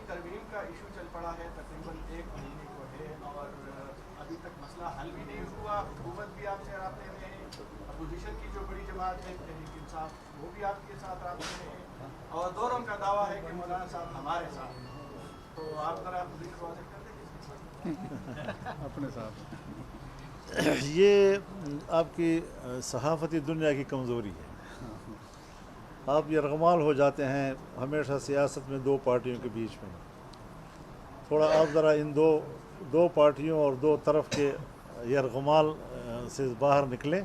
ترمیم کا ایشو چل پڑا ہے، تقریباً 1 مہینے کو ہے اور ابھی تک مسئلہ حل بھی نہیں ہوا. حکومت بھی آپ سے رابطے میں ہے، اپوزیشن کی جو بڑی جماعت ہے تحریک انصاف وہ بھی آپ کے ساتھ رابطے میں ہے اور دونوں کا دعویٰ ہے کہ مولانا صاحب ہمارے ساتھ ہیں. تو آپ ذرا پوزیشن واضح کر دیں اپنے ساتھ. یہ آپ کی صحافتی دنیا کی کمزوری ہے. آپ یرغمال ہو جاتے ہیں ہمیشہ سیاست میں 2 پارٹیوں کے بیچ میں. تھوڑا آپ ذرا ان دو پارٹیوں اور 2 طرف کے یرغمال سے باہر نکلیں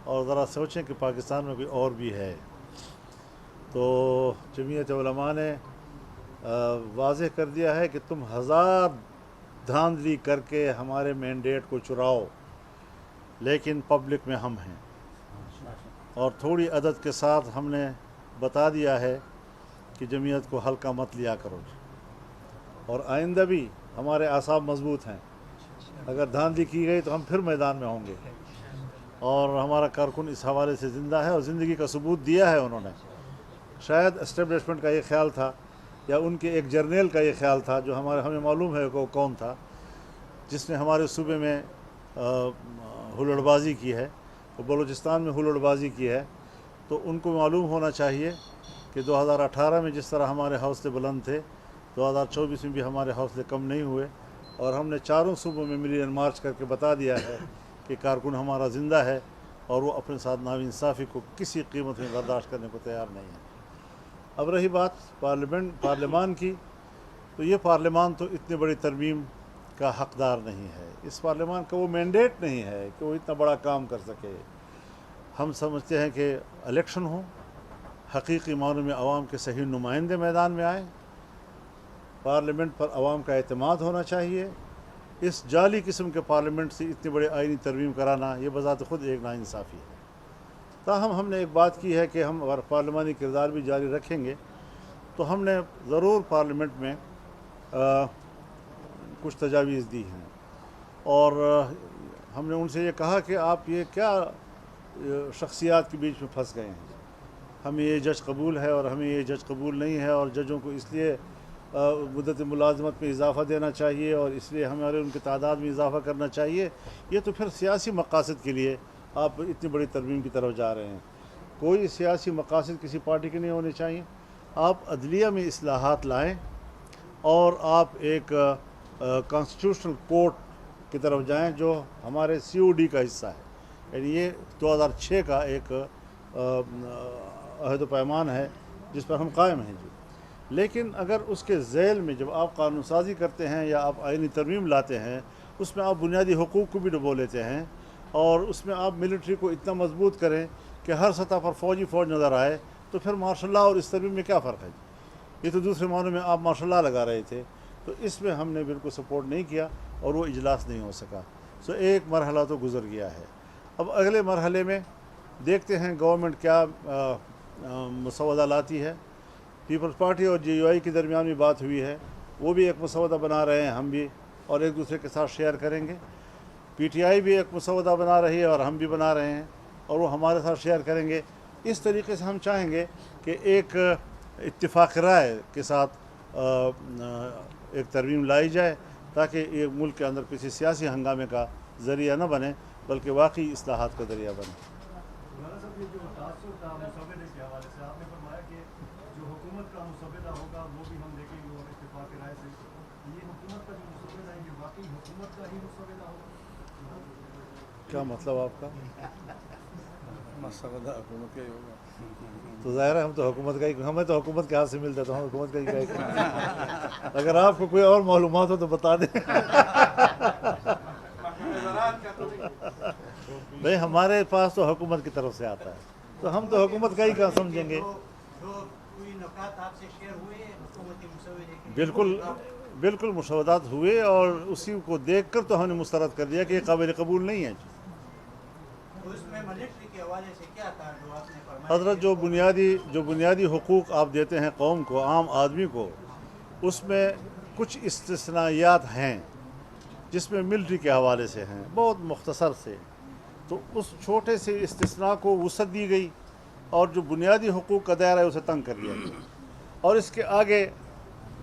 اور ذرا سوچیں کہ پاکستان میں کوئی اور بھی ہے. تو جمعیت علماء نے واضح کر دیا ہے کہ تم 1000 دھاندلی کر کے ہمارے مینڈیٹ کو چراؤ، لیکن پبلک میں ہم ہیں. اور تھوڑی عدد کے ساتھ ہم نے بتا دیا ہے کہ جمعیت کو ہلکا مت لیا کرو. اور آئندہ بھی ہمارے اعصاب مضبوط ہیں. اگر دھاندلی کی گئی تو ہم پھر میدان میں ہوں گے. اور ہمارا کارکن اس حوالے سے زندہ ہے اور زندگی کا ثبوت دیا ہے انہوں نے. شاید اسٹیبلشمنٹ کا یہ خیال تھا یا ان کے ایک جرنیل کا یہ خیال تھا جو ہمیں معلوم ہے کہ وہ کون تھا، جس نے ہمارے صوبے میں ہلڑ بازی کی ہے، بلوچستان میں ہلڑ بازی کی ہے. تو ان کو معلوم ہونا چاہیے کہ 2018 میں جس طرح ہمارے حوصلے بلند تھے 2024 میں بھی ہمارے حوصلے کم نہیں ہوئے. اور ہم نے 4 صوبوں میں ملین مارچ کر کے بتا دیا ہے کہ کارکن ہمارا زندہ ہے اور وہ اپنے ساتھ ناانصافی کو کسی قیمت میں برداشت کرنے کو تیار نہیں ہے. اب رہی بات پارلیمان کی، تو یہ پارلیمان تو اتنی بڑی ترمیم کا حقدار نہیں ہے. اس پارلیمان کا وہ مینڈیٹ نہیں ہے کہ وہ اتنا بڑا کام کر سکے. ہم سمجھتے ہیں کہ الیکشن ہو، حقیقی معنوں میں عوام کے صحیح نمائندے میدان میں آئیں، پارلیمنٹ پر عوام کا اعتماد ہونا چاہیے. اس جعلی قسم کے پارلیمنٹ سے اتنی بڑی آئینی ترمیم کرانا یہ بذات خود ایک ناانصافی ہے. تاہم ہم نے ایک بات کی ہے کہ ہم اگر پارلیمانی کردار بھی جاری رکھیں گے تو ہم نے ضرور پارلیمنٹ میں کچھ تجاویز دی ہیں. اور ہم نے ان سے یہ کہا کہ آپ یہ کیا شخصیات کے بیچ میں پھنس گئے ہیں. ہمیں یہ جج قبول ہے اور ہمیں یہ جج قبول نہیں ہے، اور ججوں کو اس لیے مدت ملازمت میں اضافہ دینا چاہیے اور اس لیے ہمارے ان کی تعداد میں اضافہ کرنا چاہیے. یہ تو پھر سیاسی مقاصد کے لیے آپ اتنی بڑی ترمیم کی طرف جا رہے ہیں. کوئی سیاسی مقاصد کسی پارٹی کے نہیں ہونے چاہیے. آپ عدلیہ میں اصلاحات لائیں اور آپ ایک کانسٹیٹیوشنل کورٹ کی طرف جائیں جو ہمارے COD کا حصہ ہے. یعنی یہ 2006 کا ایک عہد و پیمان ہے جس پر ہم قائم ہیں. لیکن اگر اس کے ذیل میں جب آپ قانون سازی کرتے ہیں یا آپ آئینی ترمیم لاتے ہیں، اس میں آپ بنیادی حقوق کو بھی ڈبو لیتے ہیں اور اس میں آپ ملٹری کو اتنا مضبوط کریں کہ ہر سطح پر فوج نظر آئے، تو پھر مارشل لاء اور اس ترمیم میں کیا فرق ہے؟ یہ تو دوسرے معنوں میں آپ مارشل لاء لگا رہے تھے. تو اس میں ہم نے بالکل سپورٹ نہیں کیا اور وہ اجلاس نہیں ہو سکا. ایک مرحلہ تو گزر گیا ہے. اب اگلے مرحلے میں دیکھتے ہیں گورنمنٹ کیا مسودہ لاتی ہے. پیپلز پارٹی اور GUI کے درمیان بھی بات ہوئی ہے، وہ بھی ایک مسودہ بنا رہے ہیں، ہم بھی، اور ایک دوسرے کے ساتھ شیئر کریں گے. PTI بھی ایک مسودہ بنا رہی ہے اور ہم بھی بنا رہے ہیں اور وہ ہمارے ساتھ شیئر کریں گے. اس طریقے سے ہم چاہیں گے کہ ایک اتفاق رائے کے ساتھ ایک ترمیم لائی جائے تاکہ یہ ملک کے اندر کسی سیاسی ہنگامے کا ذریعہ نہ بنے بلکہ واقعی اصلاحات کا ذریعہ بنے. مولانا صاحب، یہ جو تاثر تھا مسودے کے حوالے سے آپ نے فرمایا کہ جو حکومت کا مسودہ ہوگا وہ بھی ہم دیکھیں گے اور اتفاق رائے سے. یہ حکومت کا جو مسودہ ہے یہ واقعی حکومت کا ہی مسودہ ہوگا؟ کیا مطلب آپ کا؟ مسودہ حکومت کا ہی ہوگا. تو ظاہر ہے ہم تو حکومت کا ہی، ہمیں تو حکومت کے ہاتھ سے ملتا ہے تو ہم حکومت کا ہی کہیں گے. اگر آپ کو کوئی اور معلومات ہو تو بتا دیں. بھائی ہمارے پاس تو حکومت کی طرف سے آتا ہے تو ہم تو حکومت کا ہی کہاں سمجھیں گے. بالکل مسودات ہوئے اور اسی کو دیکھ کر تو ہم نے مسترد کر دیا کہ یہ قابل قبول نہیں ہے. حضرت جو بنیادی حقوق آپ دیتے ہیں قوم کو، عام آدمی کو، اس میں کچھ استثنائیات ہیں جس میں ملٹری کے حوالے سے ہیں، بہت مختصر سے. تو اس چھوٹے سے استثناء کو وسعت دی گئی اور جو بنیادی حقوق کا دائرہ ہے اسے تنگ کر دیا گیا. اور اس کے آگے